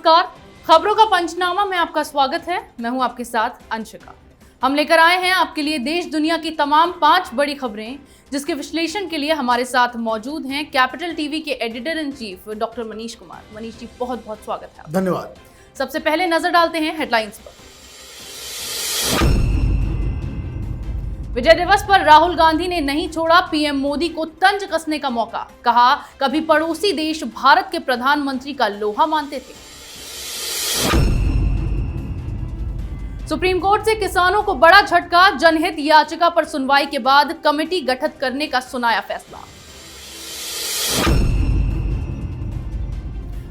नमस्कार, खबरों का पंचनामा में आपका स्वागत है। मैं हूं आपके साथ अंशिका। हम लेकर आए हैं आपके लिए देश दुनिया की तमाम 5 बड़ी खबरें, जिसके विश्लेषण के लिए हमारे साथ मौजूद हैं कैपिटल टीवी के editor in chief doctor Manish Kumar. Manish ji, बहुत बहुत स्वागत है। धन्यवाद। सबसे पहले नजर डालते हैं हेडलाइंस पर। विजय दिवस पर राहुल गांधी ने नहीं छोड़ा पीएम मोदी को तंज कसने का मौका। कहा, कभी पड़ोसी देश भारत के प्रधानमंत्री का लोहा मानते थे। सुप्रीम कोर्ट से किसानों को बड़ा झटका। जनहित याचिका पर सुनवाई के बाद कमेटी गठित करने का सुनाया फैसला।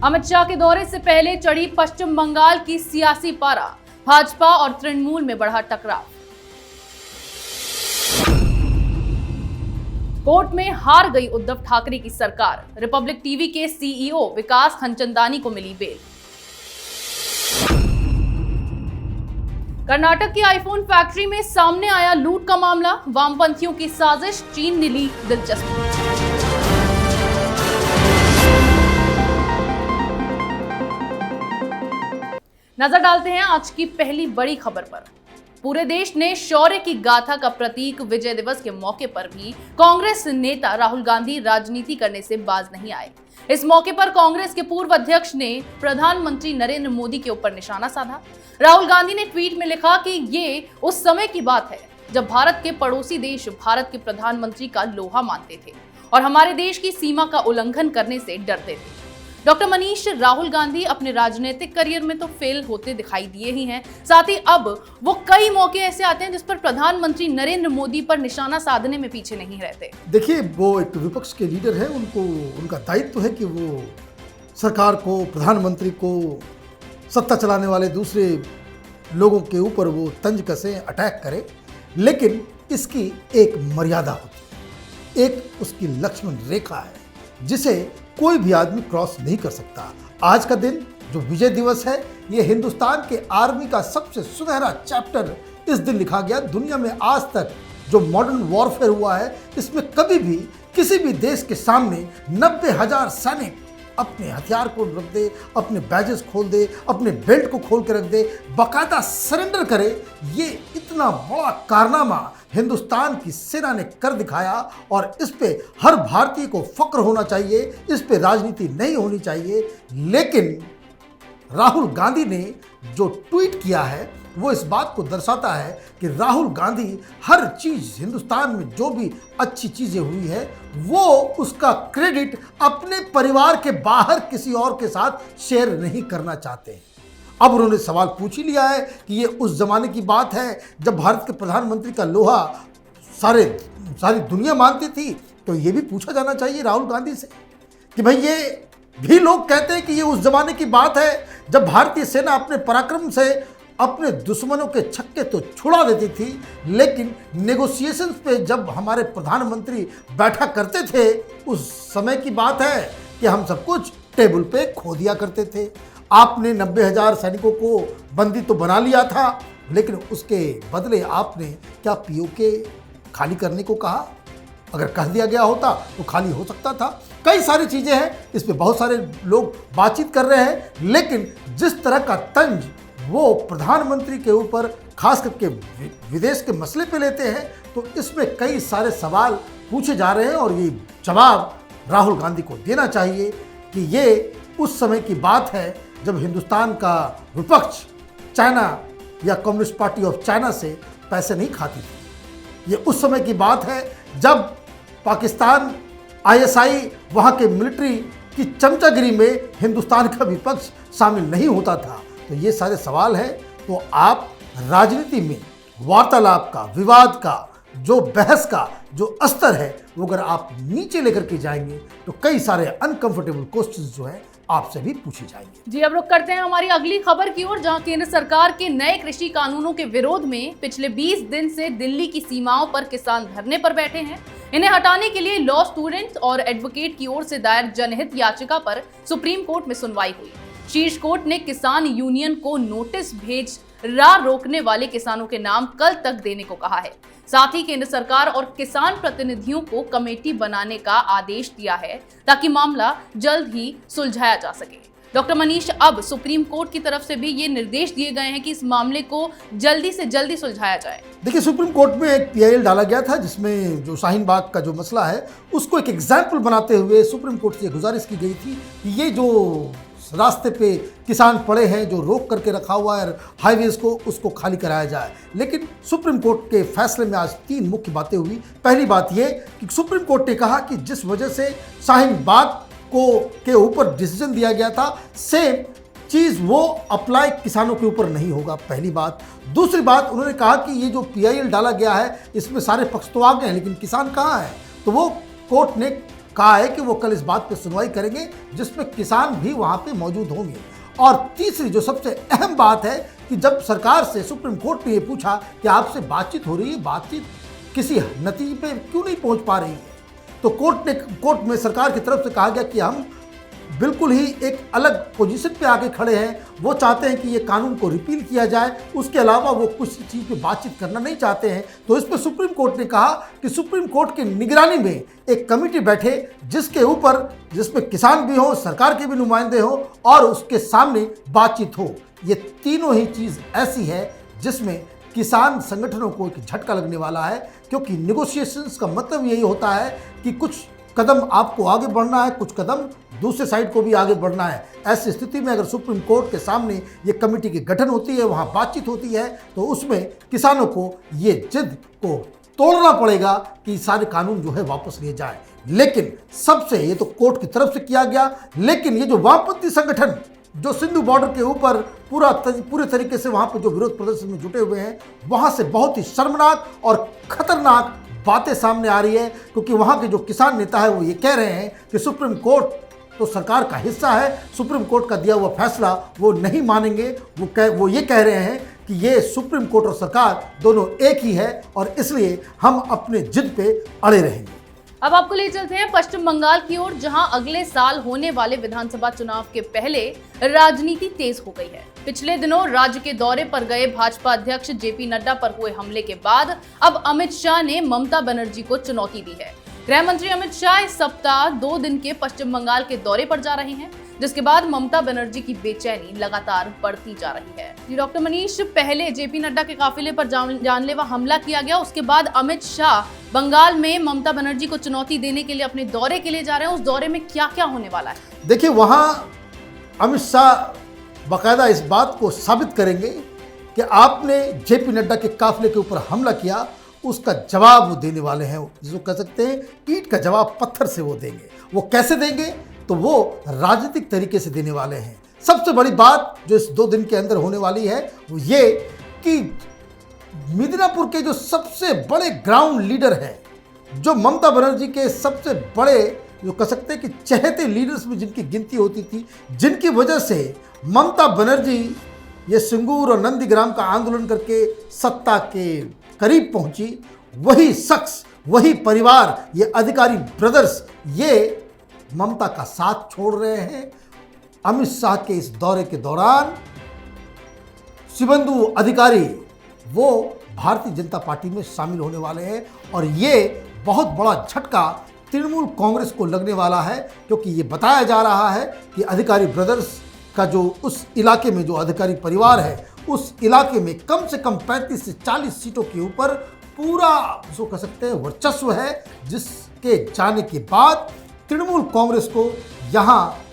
अमित शाह के दौरे से पहले चढ़ी पश्चिम बंगाल की सियासी पारा। भाजपा और तृणमूल में बढ़ा टकराव। कोर्ट में हार गई उद्धव ठाकरे की सरकार। रिपब्लिक टीवी के सीईओ विकास खंचंदानी को मिली बेल। कर्नाटक की आईफोन फैक्ट्री में सामने आया लूट का मामला। वामपंथियों की साजिश, चीन ने ली दिलचस्पी। नजर डालते हैं आज की पहली बड़ी खबर पर। पूरे देश ने शौर्य की गाथा का प्रतीक विजय दिवस के मौके पर भी कांग्रेस नेता राहुल गांधी राजनीति करने से बाज नहीं आए। इस मौके पर कांग्रेस के पूर्व अध्यक्ष ने प्रधानमंत्री नरेंद्र मोदी के ऊपर निशाना साधा। राहुल गांधी ने ट्वीट में लिखा कि ये उस समय की बात है जब भारत के पड़ोसी देश भारत के प्रधानमंत्री का लोहा मानते थे और हमारे देश की सीमा का उल्लंघन करने से डरते थे। डॉक्टर मनीष, राहुल गांधी अपने राजनीतिक करियर में तो फेल होते दिखाई दिए ही हैं, साथ ही अब वो कई मौके ऐसे आते हैं जिस पर प्रधानमंत्री नरेंद्र मोदी पर निशाना साधने में पीछे नहीं रहते। देखिए, वो एक विपक्ष के लीडर है, उनका दायित्व है कि वो सरकार को, प्रधानमंत्री को, सत्ता चलाने वाले दूसरे लोगों के ऊपर वो तंज कसे, अटैक करे, लेकिन इसकी एक मर्यादा होती है, एक उसकी लक्ष्मण रेखा है जिसे कोई भी आदमी क्रॉस नहीं कर सकता। आज का दिन जो विजय दिवस है, ये हिंदुस्तान के आर्मी का सबसे सुनहरा चैप्टर इस दिन लिखा गया। दुनिया में आज तक जो मॉडर्न वॉरफेयर हुआ है, इसमें कभी भी किसी भी देश के सामने 90,000 सैनिक अपने हथियार को रख दे, अपने बैजेस खोल दे, अपने बेल्ट को खोल के रख दे, बाकायदा सरेंडर करे, ये इतना बड़ा कारनामा हिंदुस्तान की सेना ने कर दिखाया और इस पे हर भारतीय को फक्र होना चाहिए, इस पे राजनीति नहीं होनी चाहिए। लेकिन राहुल गांधी ने जो ट्वीट किया है वो इस बात को दर्शाता है कि राहुल गांधी हर चीज, हिंदुस्तान में जो भी अच्छी चीजें हुई है वो उसका क्रेडिट अपने परिवार के बाहर किसी और के साथ शेयर नहीं करना चाहते हैं। अब उन्होंने सवाल पूछ ही लिया है कि ये उस जमाने की बात है जब भारत के प्रधानमंत्री का लोहा सारी दुनिया मानती थी, तो ये भी पूछा जाना चाहिए राहुल गांधी से कि भाई, ये भी लोग कहते हैं कि ये उस जमाने की बात है जब भारतीय सेना अपने पराक्रम से अपने दुश्मनों के छक्के तो छुड़ा देती थी, लेकिन नेगोशिएशंस पे जब हमारे प्रधानमंत्री बैठा करते थे, उस समय की बात है कि हम सब कुछ टेबल पे खो दिया करते थे। आपने 90,000 सैनिकों को बंदी तो बना लिया था, लेकिन उसके बदले आपने क्या पीओके खाली करने को कहा? अगर कह दिया गया होता तो खाली हो सकता था। कई सारी चीज़ें हैं, इस पे बहुत सारे लोग बातचीत कर रहे हैं, लेकिन जिस तरह का तंज वो प्रधानमंत्री के ऊपर खास करके विदेश के मसले पे लेते हैं, तो इसमें कई सारे सवाल पूछे जा रहे हैं और ये जवाब राहुल गांधी को देना चाहिए कि ये उस समय की बात है जब हिंदुस्तान का विपक्ष चाइना या कम्युनिस्ट पार्टी ऑफ चाइना से पैसे नहीं खाती थी। ये उस समय की बात है जब पाकिस्तान, आईएसआई, वहाँ के मिलिट्री की चमचागिरी में हिंदुस्तान का विपक्ष शामिल नहीं होता था। तो ये सारे सवाल हैं। तो आप राजनीति में वार्तालाप का, विवाद का, जो बहस का जो स्तर है, वो अगर आप नीचे लेकर के जाएंगे तो कई सारे अनकंफर्टेबल क्वेश्चंस जो है आपसे भी पूछे जाएंगे। जी, अब रुक करते हैं हमारी अगली खबर की ओर, जहां केंद्र सरकार के नए कृषि कानूनों के विरोध में पिछले 20 दिन से दिल्ली की सीमाओं पर किसान धरने पर बैठे हैं। इन्हें हटाने के लिए लॉ स्टूडेंट्स और एडवोकेट की ओर से दायर जनहित याचिका पर सुप्रीम कोर्ट में सुनवाई हुई। शीर्ष कोर्ट ने किसान यूनियन को नोटिस भेज राह रोकने वाले किसानों के नाम कल तक देने को कहा है। साथ ही केंद्र सरकार और किसान प्रतिनिधियों को कमेटी बनाने का आदेश दिया है ताकि मामला जल्द ही सुलझाया जा सके। डॉक्टर मनीष, अब सुप्रीम कोर्ट की तरफ से भी ये निर्देश दिए गए हैं कि इस मामले को जल्दी से जल्दी सुलझाया जाए। देखिए, सुप्रीम कोर्ट में एक पीआईएल डाला गया था जिसमें जो शाहीन बाग का जो मसला है उसको एक एग्जाम्पल बनाते हुए सुप्रीम कोर्ट से गुजारिश की गई थी कि ये जो रास्ते पे किसान पड़े हैं, जो रोक करके रखा हुआ है हाईवेज को, उसको खाली कराया जाए। लेकिन सुप्रीम कोर्ट के फैसले में आज 3 मुख्य बातें हुई। पहली बात ये कि सुप्रीम कोर्ट ने कहा कि जिस वजह से शाहीन बाग के ऊपर डिसीजन दिया गया था, सेम चीज़ वो अप्लाई किसानों के ऊपर नहीं होगा, पहली बात। दूसरी बात, उन्होंने कहा कि ये जो पीआईएल डाला गया है इसमें सारे पक्ष तो आ गए हैं लेकिन किसान कहाँ है, तो वो कोर्ट ने कहा है कि वो कल इस बात पर सुनवाई करेंगे जिसमें किसान भी वहाँ पे मौजूद होंगे। और तीसरी जो सबसे अहम बात है कि जब सरकार से सुप्रीम कोर्ट ने ये पूछा कि आपसे बातचीत हो रही है, बातचीत किसी नतीजे पे क्यों नहीं पहुँच पा रही है, तो कोर्ट में सरकार की तरफ से कहा गया कि हम बिल्कुल ही एक अलग पोजीशन पे आके खड़े हैं। वो चाहते हैं कि ये कानून को रिपील किया जाए, उसके अलावा वो कुछ चीज़ पे बातचीत करना नहीं चाहते हैं। तो इस पर सुप्रीम कोर्ट ने कहा कि सुप्रीम कोर्ट की निगरानी में एक कमेटी बैठे जिसमें किसान भी हो, सरकार के भी नुमाइंदे हो और उसके सामने बातचीत हो। ये तीनों ही चीज़ ऐसी है जिसमें किसान संगठनों को एक झटका लगने वाला है, क्योंकि निगोशिएशंस का मतलब यही होता है कि कुछ कदम आपको आगे बढ़ना है, कुछ कदम दूसरे साइड को भी आगे बढ़ना है। ऐसी स्थिति में अगर सुप्रीम कोर्ट के सामने ये कमेटी की गठन होती है, वहाँ बातचीत होती है, तो उसमें किसानों को ये जिद को तोड़ना पड़ेगा कि सारे कानून जो है वापस लिए जाए। लेकिन सबसे ये तो कोर्ट की तरफ से किया गया, लेकिन ये जो वामपंथी संगठन जो सिंधु बॉर्डर के ऊपर पूरे तरीके से वहाँ पर जो विरोध प्रदर्शन में जुटे हुए हैं, वहाँ से बहुत ही शर्मनाक और खतरनाक बातें सामने आ रही है, क्योंकि वहाँ के जो किसान नेता है वो ये कह रहे हैं कि सुप्रीम कोर्ट तो सरकार का हिस्सा है, सुप्रीम कोर्ट का दिया हुआ फैसला वो नहीं मानेंगे। वो ये कह रहे हैं कि ये सुप्रीम कोर्ट और सरकार दोनों एक ही है और इसलिए हम अपने जिद पे अड़े रहेंगे। अब आपको ले चलते हैं पश्चिम बंगाल की ओर, जहां अगले साल होने वाले विधानसभा चुनाव के पहले राजनीति तेज हो गई है। पिछले दिनों राज्य के दौरे पर गए भाजपा अध्यक्ष जेपी नड्डा पर हुए हमले के बाद अब अमित शाह ने ममता बनर्जी को चुनौती दी है। गृह मंत्री अमित शाह इस सप्ताह 2 दिन के पश्चिम बंगाल के दौरे पर जा रहे हैं, जिसके बाद ममता बनर्जी की बेचैनी लगातार बढ़ती जा रही है। डॉक्टर मनीष, पहले जेपी नड्डा के काफिले पर जानलेवा हमला किया गया, उसके बाद अमित शाह बंगाल में ममता बनर्जी को चुनौती देने के लिए अपने दौरे के लिए जा रहे हैं। उस दौरे में क्या क्या होने वाला है? देखिए, वहाँ अमित शाह बाकायदा इस बात को साबित करेंगे कि आपने जेपी नड्डा के काफिले के ऊपर हमला किया, उसका जवाब वो देने वाले हैं। जिसको कह सकते हैं ईंट का जवाब पत्थर से वो देंगे। वो कैसे देंगे? तो वो राजनीतिक तरीके से देने वाले हैं। सबसे बड़ी बात जो इस 2 दिन के अंदर होने वाली है वो ये कि मिदनापुर के जो सबसे बड़े ग्राउंड लीडर हैं, जो ममता बनर्जी के सबसे बड़े जो कह सकते हैं कि चहेते लीडर्स में जिनकी गिनती होती थी, जिनकी वजह से ममता बनर्जी ये सिंगूर और नंदीग्राम का आंदोलन करके सत्ता के करीब पहुंची, वही शख्स, वही परिवार, ये अधिकारी ब्रदर्स, ये ममता का साथ छोड़ रहे हैं। अमित शाह के इस दौरे के दौरान शुभेंदु अधिकारी वो भारतीय जनता पार्टी में शामिल होने वाले हैं और ये बहुत बड़ा झटका तृणमूल कांग्रेस को लगने वाला है, क्योंकि ये बताया जा रहा है कि अधिकारी ब्रदर्स का जो उस इलाके में जो अधिकारी परिवार है, उस इलाके में कम से कम 35 से 40 सीटों के ऊपर पूरा जो कह सकते हैं वर्चस्व है, जिसके जाने के बाद तृणमूल कांग्रेस को यहाँ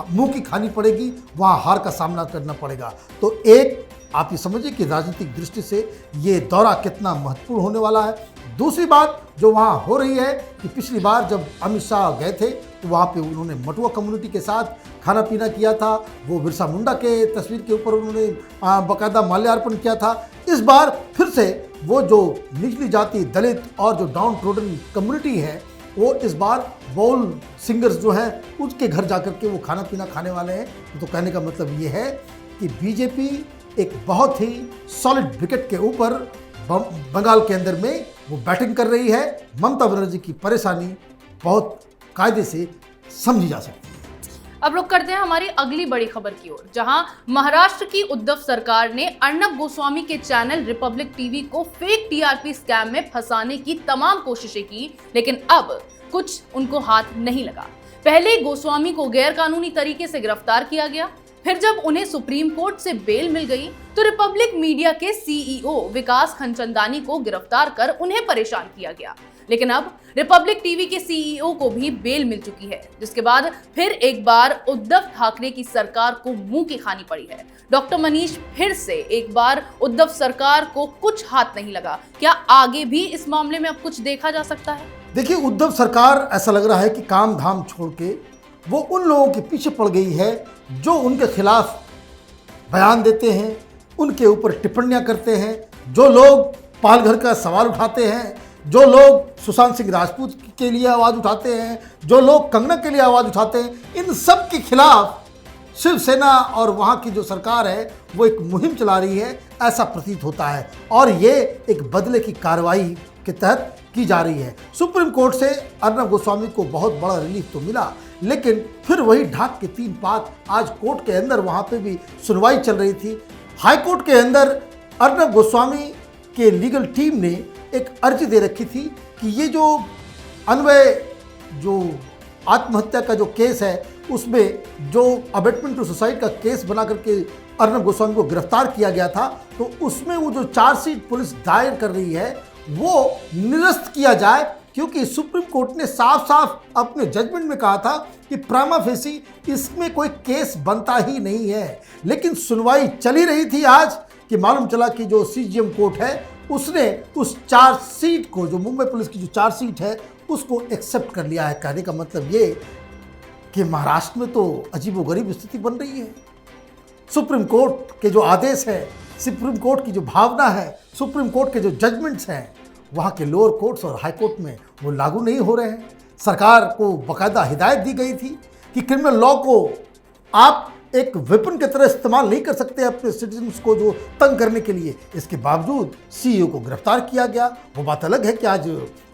मुंह की खानी पड़ेगी, वहाँ हार का सामना करना पड़ेगा। तो एक आप ये समझिए कि राजनीतिक दृष्टि से ये दौरा कितना महत्वपूर्ण होने वाला है। दूसरी बात जो वहाँ हो रही है कि पिछली बार जब अमित शाह गए थे तो वहाँ पे उन्होंने मटुआ कम्युनिटी के साथ खाना पीना किया था, वो बिरसा मुंडा के तस्वीर के ऊपर उन्होंने बाकायदा माल्यार्पण किया था। इस बार फिर से वो जो निचली जाति, दलित और जो डाउन ट्रोडन कम्युनिटी है, वो इस बार बाउल सिंगर्स जो हैं उनके घर जाकर के वो खाना पीना खाने वाले हैं। तो कहने का मतलब ये है कि बीजेपी एक बहुत ही सॉलिड विकेट के ऊपर बंगाल के अंदर में वो बैटिंग कर रही है। ममता बनर्जी की परेशानी बहुत कायदे से समझी जा सकती है। अब रुक करते हैं हमारी अगली बड़ी खबर की ओर, जहां महाराष्ट्र की उद्धव सरकार ने अर्नब गोस्वामी के चैनल रिपब्लिक टीवी को फेक टीआरपी स्कैम में फंसाने की तमाम कोशिशें की, लेकिन अब कुछ उनको हाथ नहीं लगा। पहले गोस्वामी को गैर कानूनी तरीके से गिरफ्तार किया गया, फिर जब उन्हें सुप्रीम कोर्ट से बेल मिल गई तो रिपब्लिक मीडिया के सीईओ विकास खंचंदानी को गिरफ्तार कर उन्हें परेशान किया गया। लेकिन अब रिपब्लिक टीवी के सीईओ को भी बेल मिल चुकी है, जिसके बाद फिर एक बार उद्धव ठाकरे की सरकार को मुंह की खानी पड़ी है। डॉक्टर मनीष फिर से एक बार उद्धव सरकार को कुछ हाथ नहीं लगा। क्या आगे भी इस मामले में अब कुछ देखा जा सकता है? देखिए, उद्धव सरकार ऐसा लग रहा है कि काम धाम छोड़ के वो उन लोगों के पीछे पड़ गई है जो उनके खिलाफ बयान देते हैं, उनके ऊपर टिप्पणियां करते हैं, जो लोग पालघर का सवाल उठाते हैं, जो लोग सुशांत सिंह राजपूत के लिए आवाज़ उठाते हैं, जो लोग कंगना के लिए आवाज़ उठाते हैं। इन सब के खिलाफ शिवसेना और वहाँ की जो सरकार है वो एक मुहिम चला रही है, ऐसा प्रतीत होता है। और ये एक बदले की कार्रवाई के तहत की जा रही है। सुप्रीम कोर्ट से अर्नब गोस्वामी को बहुत बड़ा रिलीफ तो मिला, लेकिन फिर वही ढाक के तीन पात। आज कोर्ट के अंदर वहाँ पे भी सुनवाई चल रही थी। हाई कोर्ट के अंदर अर्नब गोस्वामी के लीगल टीम ने एक अर्जी दे रखी थी कि ये जो अन्वय जो आत्महत्या का जो केस है उसमें जो अबेटमेंट टू सुसाइड का केस बना करके अर्नब गोस्वामी को गिरफ्तार किया गया था, तो उसमें वो जो चार्जशीट पुलिस दायर कर रही है वो निरस्त किया जाए, क्योंकि सुप्रीम कोर्ट ने साफ साफ अपने जजमेंट में कहा था कि प्रामा फेसी इसमें कोई केस बनता ही नहीं है। लेकिन सुनवाई चली रही थी आज कि मालूम चला कि जो सीजीएम कोर्ट है उसने उस चार्जशीट को, जो मुंबई पुलिस की जो चार्जशीट है उसको एक्सेप्ट कर लिया है। कहने का मतलब ये कि महाराष्ट्र में तो अजीबोगरीब स्थिति बन रही है। सुप्रीम कोर्ट के जो आदेश है, सुप्रीम कोर्ट की जो भावना है, सुप्रीम कोर्ट के जो जजमेंट्स हैं, वहाँ के लोअर कोर्ट्स और हाई कोर्ट में वो लागू नहीं हो रहे हैं। सरकार को बाकायदा हिदायत दी गई थी कि क्रिमिनल लॉ को आप एक वेपन की तरह इस्तेमाल नहीं कर सकते अपने सिटीजन्स को जो तंग करने के लिए। इसके बावजूद सीईओ को गिरफ्तार किया गया। वो बात अलग है कि आज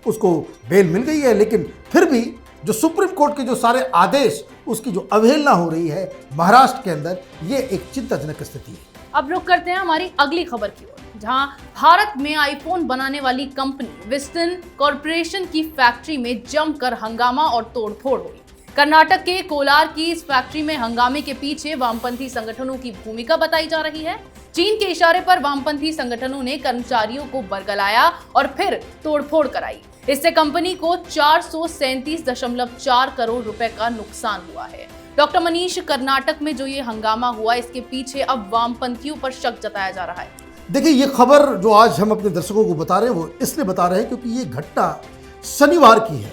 उसको बेल मिल गई है, लेकिन फिर भी जो सुप्रीम कोर्ट के जो सारे आदेश, उसकी जो अवहेलना हो रही है महाराष्ट्र के अंदर, ये एक चिंताजनक स्थिति है। अब रुक करते हैं हमारी अगली खबर की ओर, जहां भारत में आईफोन बनाने वाली कंपनी विस्टन कॉर्पोरेशन की फैक्ट्री में जमकर हंगामा और तोड़फोड़ हुई। कर्नाटक के कोलार की इस फैक्ट्री में हंगामे के पीछे वामपंथी संगठनों की भूमिका बताई जा रही है। चीन के इशारे पर वामपंथी संगठनों ने कर्मचारियों को बरगलाया और फिर तोड़फोड़ कराई। इससे कंपनी को 437.4 करोड़ रुपए का नुकसान हुआ है। डॉक्टर मनीष, कर्नाटक में जो ये हंगामा हुआ, इसके पीछे अब वामपंथियों पर शक जताया जा रहा है। देखिए, ये खबर जो आज हम अपने दर्शकों को बता रहे हैं वो इसलिए बता रहे हैं क्योंकि ये घटना शनिवार की है।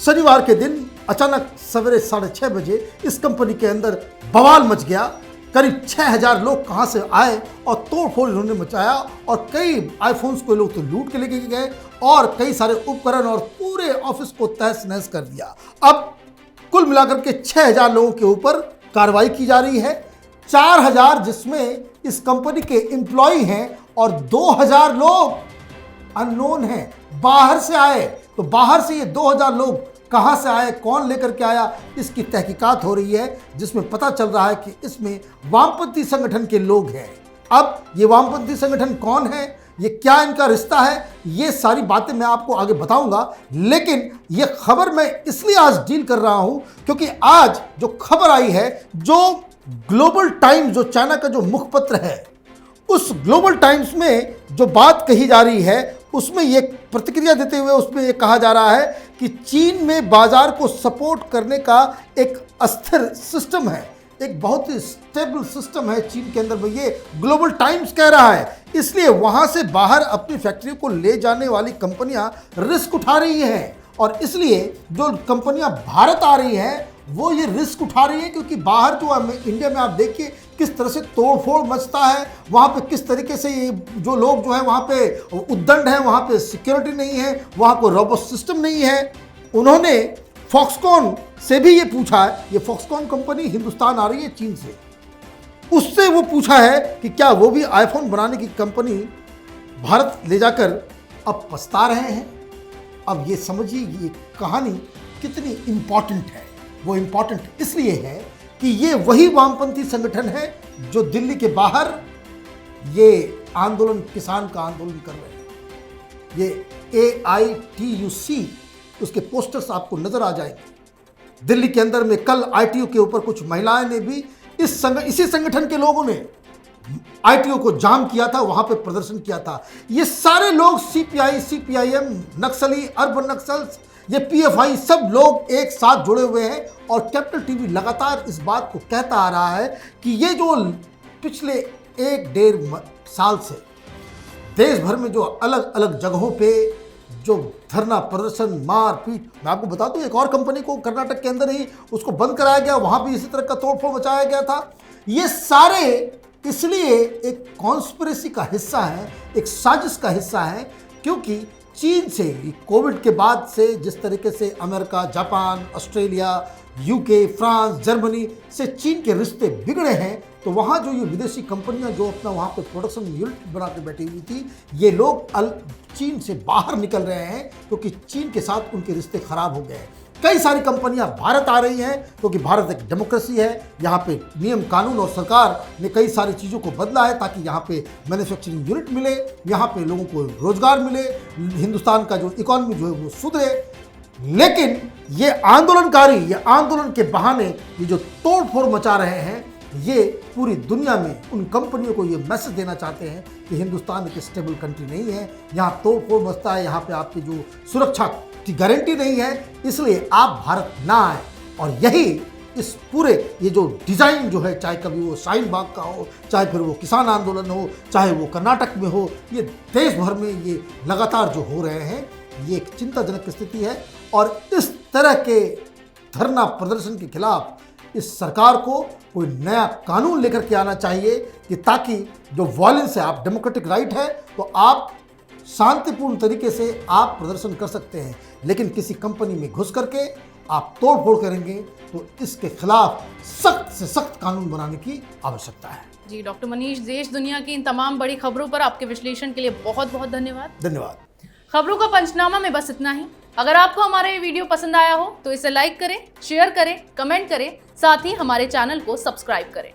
शनिवार के दिन अचानक सवेरे 6:30 बजे इस कंपनी के अंदर बवाल मच गया। करीब 6000 लोग कहां से आए और तोड़फोड़ इन्होंने मचाया और कई आईफोन्स को लोग तो लूट के लेके गए और कई सारे उपकरण और पूरे ऑफिस को तहस नहस कर दिया। अब कुल मिलाकर के 6000 लोगों के ऊपर कार्रवाई की जा रही है। 4000 जिसमें इस कंपनी के एम्प्लॉय हैं और 2000 लोग अननोन हैं, बाहर से आए। तो बाहर से ये 2000 लोग कहां से आए, कौन लेकर के आया, इसकी तहकीकात हो रही है, जिसमें पता चल रहा है कि इसमें वामपंथी संगठन के लोग हैं। अब ये वामपंथी संगठन कौन है, ये क्या इनका रिश्ता है, ये सारी बातें मैं आपको आगे बताऊंगा। लेकिन ये खबर मैं इसलिए आज डील कर रहा हूं क्योंकि आज जो खबर आई है, जो ग्लोबल टाइम्स, जो चाइना का जो मुखपत्र है, उस ग्लोबल टाइम्स में जो बात कही जा रही है उसमें ये प्रतिक्रिया देते हुए उसमें ये कहा जा रहा है कि चीन में बाजार को सपोर्ट करने का एक अस्थिर सिस्टम है, एक बहुत ही स्टेबल सिस्टम है चीन के अंदर में, ये ग्लोबल टाइम्स कह रहा है। इसलिए वहां से बाहर अपनी फैक्ट्री को ले जाने वाली कंपनियां रिस्क उठा रही हैं और इसलिए जो कंपनियां भारत आ रही हैं वो ये रिस्क उठा रही है, क्योंकि बाहर जो इंडिया में आप देखिए किस तरह से तोड़फोड़ मचता है, वहाँ पे किस तरीके से ये जो लोग जो है वहाँ पे उद्दंड है, वहाँ पे सिक्योरिटी नहीं है, वहाँ कोई रोबोस्ट सिस्टम नहीं है। उन्होंने फॉक्सकॉन से भी ये पूछा है, ये फॉक्सकॉन कंपनी हिंदुस्तान आ रही है चीन से, उससे वो पूछा है कि क्या वो भी आईफोन बनाने की कंपनी भारत ले जाकर अब पछता रहे हैं। अब ये समझिए ये कहानी कितनी इम्पॉर्टेंट है। वो इम्पॉर्टेंट इसलिए है कि ये वही वामपंथी संगठन है जो दिल्ली के बाहर ये आंदोलन, किसान का आंदोलन कर रहे हैं। ये AITUC, उसके पोस्टर्स आपको नजर आ जाएंगे। दिल्ली के अंदर में कल आईटीओ के ऊपर कुछ महिलाएं ने भी इसी संगठन के लोगों ने आईटीओ को जाम किया था, वहां पे प्रदर्शन किया था। ये सारे लोग सीपीआई, सीपीआईएम, नक्सली, अर्बन नक्सल्स, ये पीएफआई, सब लोग एक साथ जुड़े हुए हैं। और कैपिटल टीवी लगातार इस बात को कहता आ रहा है कि ये जो पिछले 1-1.5 साल से देश भर में जो अलग अलग जगहों पे जो धरना प्रदर्शन, मार पीट, मैं आपको बता दूं एक और कंपनी को कर्नाटक के अंदर ही उसको बंद कराया गया, वहां भी इसी तरह का तोड़फोड़ मचाया गया था। ये सारे इसलिए एक कॉन्स्पिरेसी का हिस्सा है, एक साजिश का हिस्सा है, क्योंकि चीन से कोविड के बाद से जिस तरीके से America, Japan, Australia, UK, France, Germany से चीन के रिश्ते बिगड़े हैं, तो वहाँ जो ये विदेशी कंपनियां जो अपना वहाँ पे प्रोडक्शन यूनिट बना के बैठी हुई थी, ये लोग चीन से बाहर निकल रहे हैं क्योंकि चीन के साथ उनके रिश्ते खराब हो गए हैं। कई सारी कंपनियां भारत आ रही हैं क्योंकि भारत एक डेमोक्रेसी है, यहाँ पे नियम कानून और सरकार ने कई सारी चीज़ों को बदला है ताकि यहाँ पे मैन्युफैक्चरिंग यूनिट मिले, यहाँ पे लोगों को रोजगार मिले, हिंदुस्तान का जो इकोनॉमी जो है वो सुधरे। लेकिन ये आंदोलनकारी, ये आंदोलन के बहाने ये जो तोड़फोड़ मचा रहे हैं, ये पूरी दुनिया में उन कंपनियों को ये मैसेज देना चाहते हैं कि हिंदुस्तान एक स्टेबल कंट्री नहीं है, यहाँ तोड़फोड़ मचता है, यहाँ पे आपकी जो सुरक्षा की गारंटी नहीं है, इसलिए आप भारत ना आए। और यही इस पूरे ये जो डिज़ाइन जो है, चाहे कभी वो शाहीन बाग का हो, चाहे फिर वो किसान आंदोलन हो, चाहे वो कर्नाटक में हो, ये देश भर में ये लगातार जो हो रहे हैं, ये एक चिंताजनक स्थिति है। और इस तरह के धरना प्रदर्शन के खिलाफ इस सरकार को कोई नया कानून लेकर के आना चाहिए कि ताकि जो वॉयलेंस है, आप डेमोक्रेटिक राइट है तो आप शांतिपूर्ण तरीके से आप प्रदर्शन कर सकते हैं, लेकिन किसी कंपनी में घुस करके आप तोड़फोड़ करेंगे तो इसके खिलाफ सख्त से सख्त कानून बनाने की आवश्यकता है। जी डॉक्टर मनीष, देश दुनिया की इन तमाम बड़ी खबरों पर आपके विश्लेषण के लिए बहुत बहुत धन्यवाद। धन्यवाद। खबरों का पंचनामा में बस इतना ही। अगर आपको हमारा ये वीडियो पसंद आया हो तो इसे लाइक करें, शेयर करें, कमेंट करें, साथ ही हमारे चैनल को सब्सक्राइब करें।